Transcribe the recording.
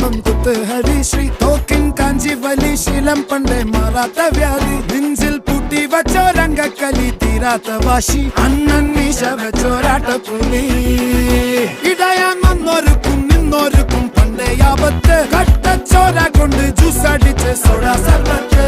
തോളും കുത്ത് ഹരിശ്രീ തോക്കിൻ കാഞ്ചി വലി ശീലം പണ്ടേ മാറാത്ത വ്യാധി നെഞ്ചിൽ പൂട്ടി വച്ചോരംഗക്കലി തീരാത്ത വാശി അണ്ണൻ മീശ വെച്ചോരാട്ട പുലി ഇടയാൻ വന്നോർക്കും നിന്നോർക്കും പണ്ടേ ആപത്ത് കട്ടച്ചോര കൊണ്ട് ജ്യൂസ് അടിച്ച് സോഡ സർബത്ത്